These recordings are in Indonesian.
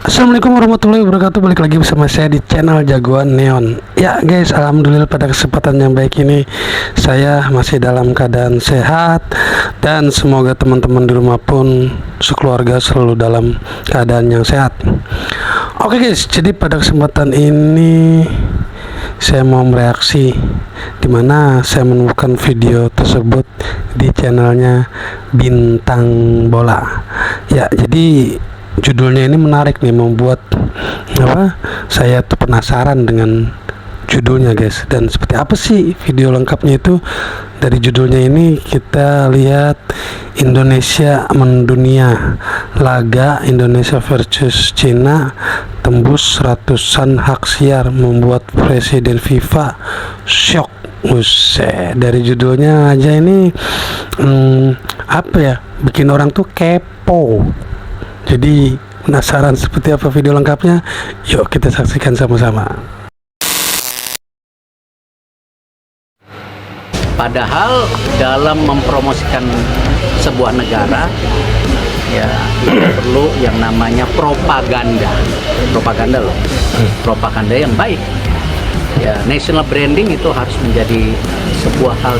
Assalamualaikum warahmatullahi wabarakatuh. Balik lagi bersama saya di channel Jagoan Neon. Ya guys, alhamdulillah pada kesempatan yang baik ini saya masih dalam keadaan sehat, dan semoga teman-teman di rumah pun sekeluarga selalu dalam keadaan yang sehat. Oke guys, jadi pada kesempatan ini saya mau mereaksi dimana saya menemukan video tersebut di channelnya Bintang Bola. Ya, jadi judulnya ini menarik nih, membuat saya tuh penasaran dengan judulnya guys. Dan seperti apa sih video lengkapnya itu? Dari judulnya ini kita lihat Indonesia mendunia, laga Indonesia versus Cina tembus ratusan hak siar membuat Presiden FIFA shock. Buset, dari judulnya aja ini bikin orang tuh kepo. Jadi penasaran seperti apa video lengkapnya? Yuk kita saksikan sama-sama. Padahal dalam mempromosikan sebuah negara, ya itu perlu yang namanya propaganda loh, propaganda yang baik. Ya, national branding itu harus menjadi sebuah hal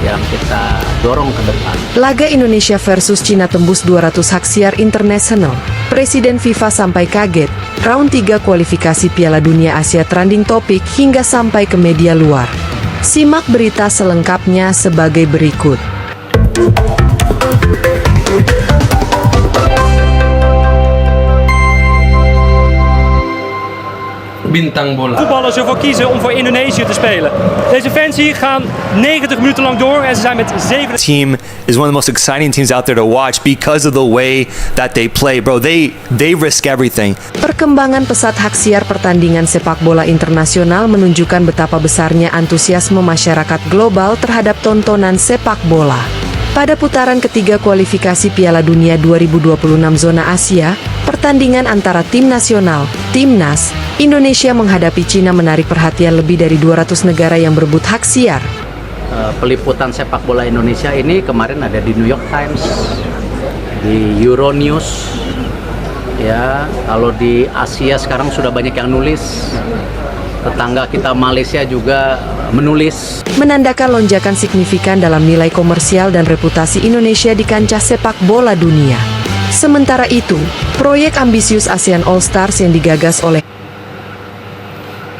yang kita dorong ke depan. Laga Indonesia versus Cina tembus 200 hak siar internasional. Presiden FIFA sampai kaget. Round 3 kualifikasi Piala Dunia Asia trending topik hingga sampai ke media luar. Simak berita selengkapnya sebagai berikut. Bintang Bola. Voetballers ervoor kiezen om voor Indonesië te spelen. Deze fans hier gaan 90 minuten lang door en ze zijn met 7... Team is one of the most exciting teams out there to watch because of the way that they play, bro. They risk everything. Perkembangan pesat hak siar pertandingan sepak bola internasional menunjukkan betapa besarnya antusiasme masyarakat global terhadap tontonan sepak bola. Pada putaran ketiga kualifikasi Piala Dunia 2026 zona Asia, pertandingan antara tim nasional, Timnas, Indonesia menghadapi Cina menarik perhatian lebih dari 200 negara yang berebut hak siar. Peliputan sepak bola Indonesia ini kemarin ada di New York Times, di Euronews. Ya, kalau di Asia sekarang sudah banyak yang nulis. Tetangga kita Malaysia juga menulis. Menandakan lonjakan signifikan dalam nilai komersial dan reputasi Indonesia di kancah sepak bola dunia. Sementara itu, proyek ambisius ASEAN All Stars yang digagas oleh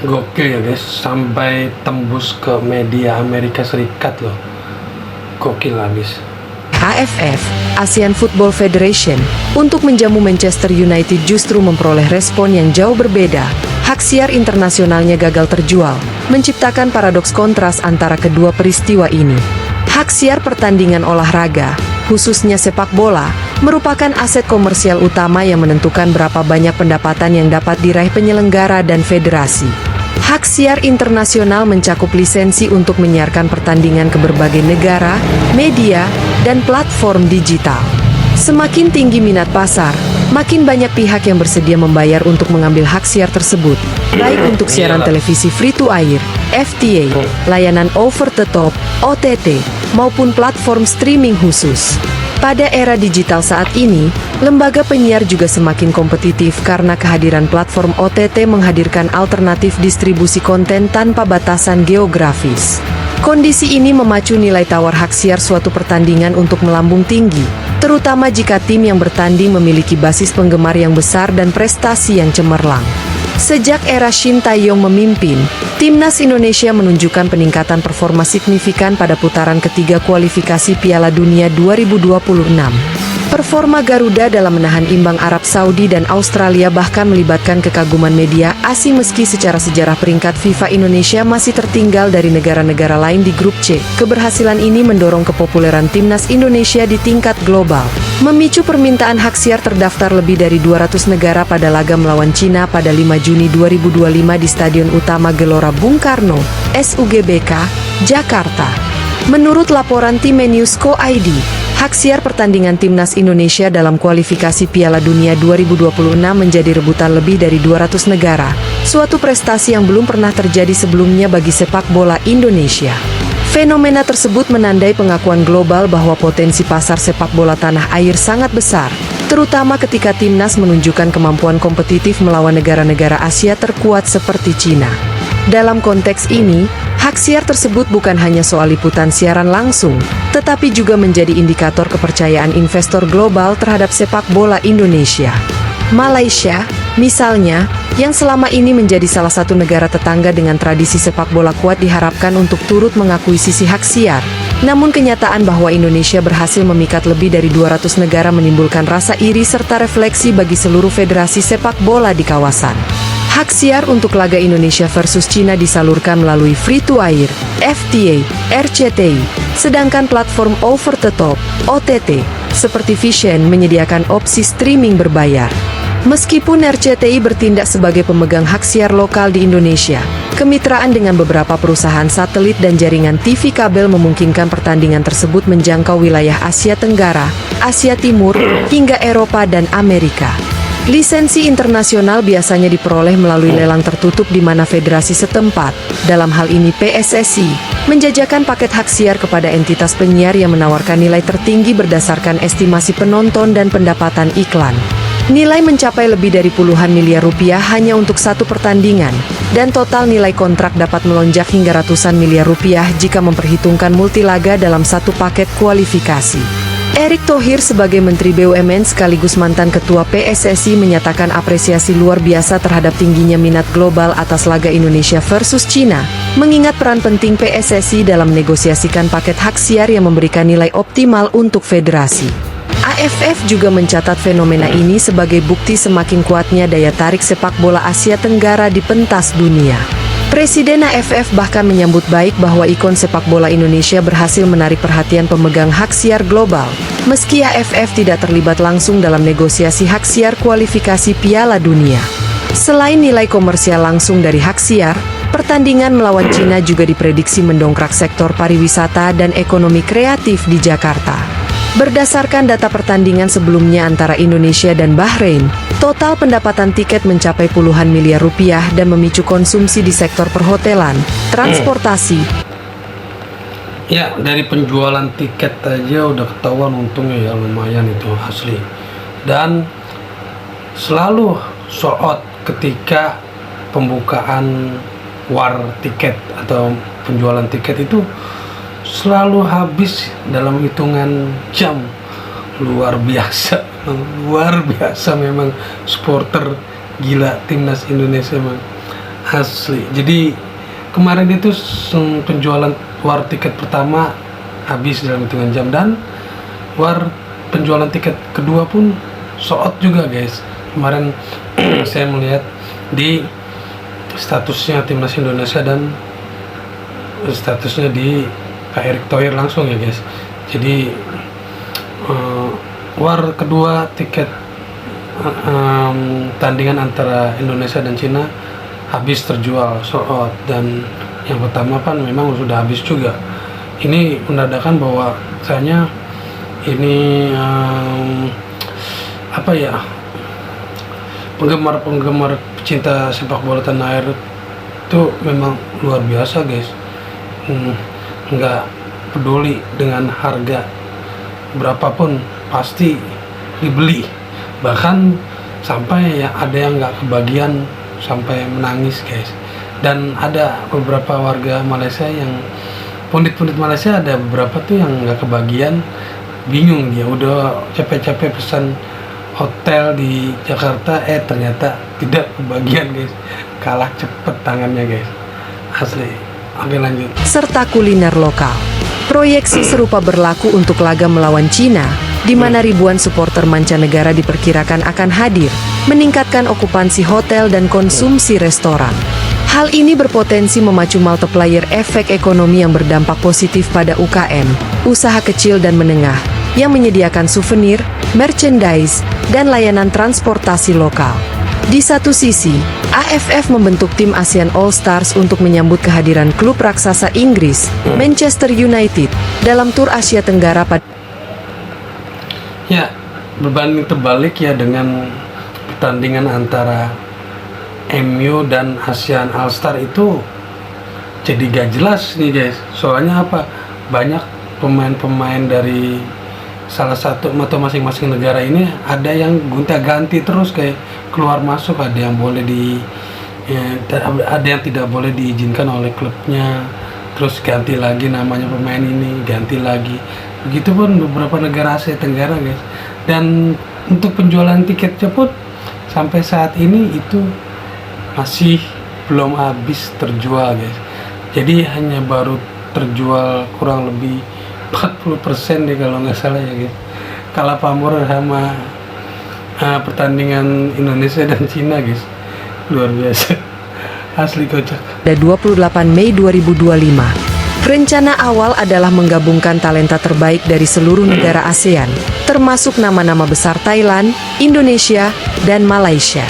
Gokil ya guys, sampai tembus ke media Amerika Serikat loh. Gokil habis. AFF, ASEAN Football Federation, untuk menjamu Manchester United justru memperoleh respon yang jauh berbeda. Hak siar internasionalnya gagal terjual, menciptakan paradoks kontras antara kedua peristiwa ini. Hak siar pertandingan olahraga, khususnya sepak bola, merupakan aset komersial utama yang menentukan berapa banyak pendapatan yang dapat diraih penyelenggara dan federasi. Hak siar internasional mencakup lisensi untuk menyiarkan pertandingan ke berbagai negara, media, dan platform digital. Semakin tinggi minat pasar, makin banyak pihak yang bersedia membayar untuk mengambil hak siar tersebut, baik untuk siaran televisi free-to-air, FTA, layanan over-the-top, OTT, maupun platform streaming khusus. Pada era digital saat ini, lembaga penyiar juga semakin kompetitif karena kehadiran platform OTT menghadirkan alternatif distribusi konten tanpa batasan geografis. Kondisi ini memacu nilai tawar hak siar suatu pertandingan untuk melambung tinggi, terutama jika tim yang bertanding memiliki basis penggemar yang besar dan prestasi yang cemerlang. Sejak era Shin Tae-yong memimpin, Timnas Indonesia menunjukkan peningkatan performa signifikan pada putaran ketiga kualifikasi Piala Dunia 2026. Performa Garuda dalam menahan imbang Arab Saudi dan Australia bahkan melibatkan kekaguman media asing meski secara sejarah peringkat FIFA Indonesia masih tertinggal dari negara-negara lain di grup C. Keberhasilan ini mendorong kepopuleran Timnas Indonesia di tingkat global, memicu permintaan hak siar terdaftar lebih dari 200 negara pada laga melawan Cina pada 5 Juni 2025 di Stadion Utama Gelora Bung Karno, SUGBK, Jakarta. Menurut laporan tim News.co.id, hak siar pertandingan Timnas Indonesia dalam kualifikasi Piala Dunia 2026 menjadi rebutan lebih dari 200 negara, suatu prestasi yang belum pernah terjadi sebelumnya bagi sepak bola Indonesia. Fenomena tersebut menandai pengakuan global bahwa potensi pasar sepak bola tanah air sangat besar, terutama ketika timnas menunjukkan kemampuan kompetitif melawan negara-negara Asia terkuat seperti Cina. Dalam konteks ini, hak siar tersebut bukan hanya soal liputan siaran langsung, tetapi juga menjadi indikator kepercayaan investor global terhadap sepak bola Indonesia. Malaysia, misalnya, yang selama ini menjadi salah satu negara tetangga dengan tradisi sepak bola kuat diharapkan untuk turut mengakui sisi hak siar. Namun kenyataan bahwa Indonesia berhasil memikat lebih dari 200 negara menimbulkan rasa iri serta refleksi bagi seluruh federasi sepak bola di kawasan. Hak siar untuk laga Indonesia versus Cina disalurkan melalui free-to-air, FTA, RCTI, sedangkan platform over-the-top, OTT, seperti Vision menyediakan opsi streaming berbayar. Meskipun RCTI bertindak sebagai pemegang hak siar lokal di Indonesia, kemitraan dengan beberapa perusahaan satelit dan jaringan TV kabel memungkinkan pertandingan tersebut menjangkau wilayah Asia Tenggara, Asia Timur, hingga Eropa dan Amerika. Lisensi internasional biasanya diperoleh melalui lelang tertutup di mana federasi setempat, dalam hal ini PSSI, menjajakan paket hak siar kepada entitas penyiar yang menawarkan nilai tertinggi berdasarkan estimasi penonton dan pendapatan iklan. Nilai mencapai lebih dari puluhan miliar rupiah hanya untuk satu pertandingan, dan total nilai kontrak dapat melonjak hingga ratusan miliar rupiah jika memperhitungkan multilaga dalam satu paket kualifikasi. Erick Thohir sebagai Menteri BUMN sekaligus mantan Ketua PSSI menyatakan apresiasi luar biasa terhadap tingginya minat global atas laga Indonesia versus Cina, mengingat peran penting PSSI dalam menegosiasikan paket hak siar yang memberikan nilai optimal untuk federasi. AFF juga mencatat fenomena ini sebagai bukti semakin kuatnya daya tarik sepak bola Asia Tenggara di pentas dunia. Presiden AFF bahkan menyambut baik bahwa ikon sepak bola Indonesia berhasil menarik perhatian pemegang hak siar global, meski AFF tidak terlibat langsung dalam negosiasi hak siar kualifikasi Piala Dunia. Selain nilai komersial langsung dari hak siar, pertandingan melawan Cina juga diprediksi mendongkrak sektor pariwisata dan ekonomi kreatif di Jakarta. Berdasarkan data pertandingan sebelumnya antara Indonesia dan Bahrain, total pendapatan tiket mencapai puluhan miliar rupiah dan memicu konsumsi di sektor perhotelan, transportasi. Ya, dari penjualan tiket aja udah ketahuan untungnya ya, lumayan itu asli. Dan selalu sold out ketika pembukaan war tiket atau penjualan tiket itu selalu habis dalam hitungan jam. Luar biasa memang supporter gila timnas Indonesia memang asli. Jadi kemarin itu penjualan war tiket pertama habis dalam hitungan jam, dan war penjualan tiket kedua pun sold out juga guys. Kemarin saya melihat di statusnya timnas Indonesia dan statusnya di Pak Erick Thohir langsung ya guys. Jadi war kedua tiket tandingan antara Indonesia dan Cina habis terjual sold out, dan yang pertama kan memang sudah habis juga. Ini menandakan bahwa misalnya ini penggemar pecinta sepak bola tanah air itu memang luar biasa guys. Nggak peduli dengan harga berapapun pasti dibeli, bahkan sampai ya ada yang nggak kebagian sampai menangis guys. Dan ada beberapa warga Malaysia yang pundit-pundit Malaysia, ada beberapa tuh yang nggak kebagian, bingung dia udah capek-capek pesan hotel di Jakarta, ternyata tidak kebagian guys, kalah cepet tangannya guys, asli. Oke, lanjut. Serta kuliner lokal. Proyeksi serupa berlaku untuk laga melawan Cina, di mana ribuan supporter mancanegara diperkirakan akan hadir, meningkatkan okupansi hotel dan konsumsi restoran. Hal ini berpotensi memacu multiplier efek ekonomi yang berdampak positif pada UKM, usaha kecil dan menengah, yang menyediakan souvenir, merchandise, dan layanan transportasi lokal. Di satu sisi, AFF membentuk tim ASEAN All Stars untuk menyambut kehadiran klub raksasa Inggris, Manchester United, dalam tur Asia Tenggara pada... Ya, berbanding terbalik ya dengan pertandingan antara MU dan ASEAN All Star itu jadi gak jelas nih guys. Soalnya apa? Banyak pemain-pemain dari salah satu atau masing-masing negara ini ada yang gonta-ganti terus, kayak keluar masuk, ada yang boleh ada yang tidak boleh diizinkan oleh klubnya, terus ganti lagi namanya pemain ini, ganti lagi. Begitupun beberapa negara Asia Tenggara guys. Dan untuk penjualan tiketnya pun sampai saat ini itu masih belum habis terjual guys. Jadi hanya baru terjual kurang lebih 40% deh kalau nggak salah ya guys. Kalah pamor sama pertandingan Indonesia dan Cina guys. Luar biasa. Asli kocak. Pada 28 Mei 2025, rencana awal adalah menggabungkan talenta terbaik dari seluruh negara ASEAN, termasuk nama-nama besar Thailand, Indonesia, dan Malaysia.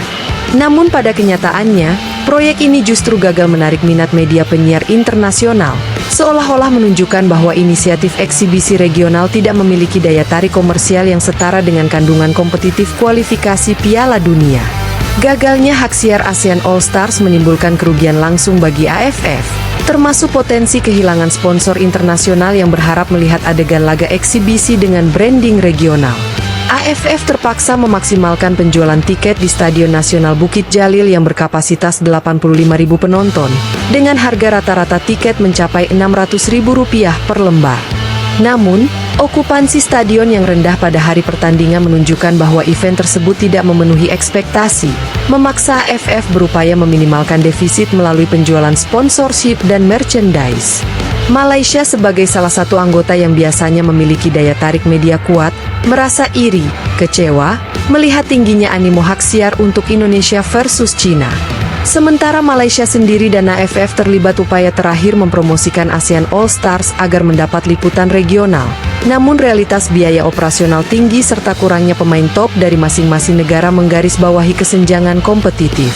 Namun pada kenyataannya, proyek ini justru gagal menarik minat media penyiar internasional, seolah-olah menunjukkan bahwa inisiatif eksibisi regional tidak memiliki daya tarik komersial yang setara dengan kandungan kompetitif kualifikasi Piala Dunia. Gagalnya hak siar ASEAN All Stars menimbulkan kerugian langsung bagi AFF, termasuk potensi kehilangan sponsor internasional yang berharap melihat adegan laga eksibisi dengan branding regional. AFF terpaksa memaksimalkan penjualan tiket di Stadion Nasional Bukit Jalil yang berkapasitas 85.000 penonton, dengan harga rata-rata tiket mencapai Rp600.000 per lembar. Namun, okupansi stadion yang rendah pada hari pertandingan menunjukkan bahwa event tersebut tidak memenuhi ekspektasi, memaksa AFF berupaya meminimalkan defisit melalui penjualan sponsorship dan merchandise. Malaysia sebagai salah satu anggota yang biasanya memiliki daya tarik media kuat, merasa iri, kecewa, melihat tingginya animo hak siar untuk Indonesia versus China. Sementara Malaysia sendiri dan AFF terlibat upaya terakhir mempromosikan ASEAN All Stars agar mendapat liputan regional. Namun realitas biaya operasional tinggi serta kurangnya pemain top dari masing-masing negara menggarisbawahi kesenjangan kompetitif.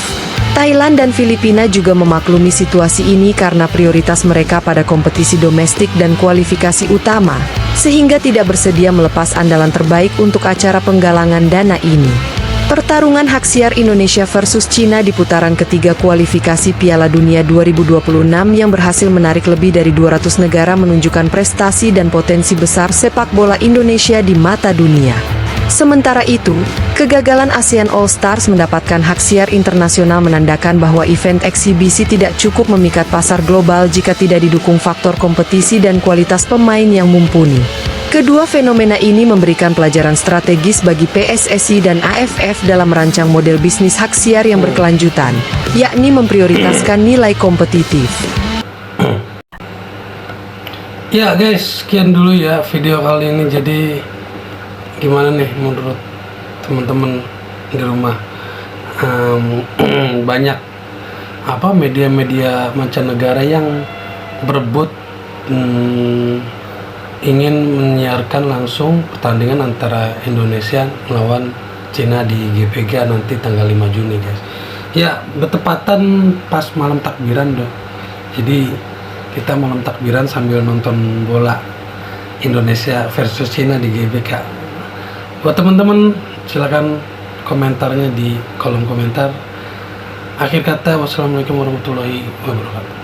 Thailand dan Filipina juga memaklumi situasi ini karena prioritas mereka pada kompetisi domestik dan kualifikasi utama, sehingga tidak bersedia melepas andalan terbaik untuk acara penggalangan dana ini. Pertarungan hak siar Indonesia versus China di putaran ketiga kualifikasi Piala Dunia 2026 yang berhasil menarik lebih dari 200 negara menunjukkan prestasi dan potensi besar sepak bola Indonesia di mata dunia. Sementara itu, kegagalan ASEAN All Stars mendapatkan hak siar internasional menandakan bahwa event eksibisi tidak cukup memikat pasar global jika tidak didukung faktor kompetisi dan kualitas pemain yang mumpuni. Kedua fenomena ini memberikan pelajaran strategis bagi PSSI dan AFF dalam merancang model bisnis hak siar yang berkelanjutan, yakni memprioritaskan nilai kompetitif. Ya guys, sekian dulu ya video kali ini. Jadi gimana nih menurut teman-teman di rumah? Banyak media-media mancanegara yang berebut ingin menyiarkan langsung pertandingan antara Indonesia melawan Cina di GPG nanti tanggal 5 Juni guys. Ya bertepatan pas malam takbiran dong. Jadi kita malam takbiran sambil nonton bola Indonesia versus Cina di GBK. Buat teman-teman silakan komentarnya di kolom komentar. Akhir kata, wassalamualaikum warahmatullahi wabarakatuh.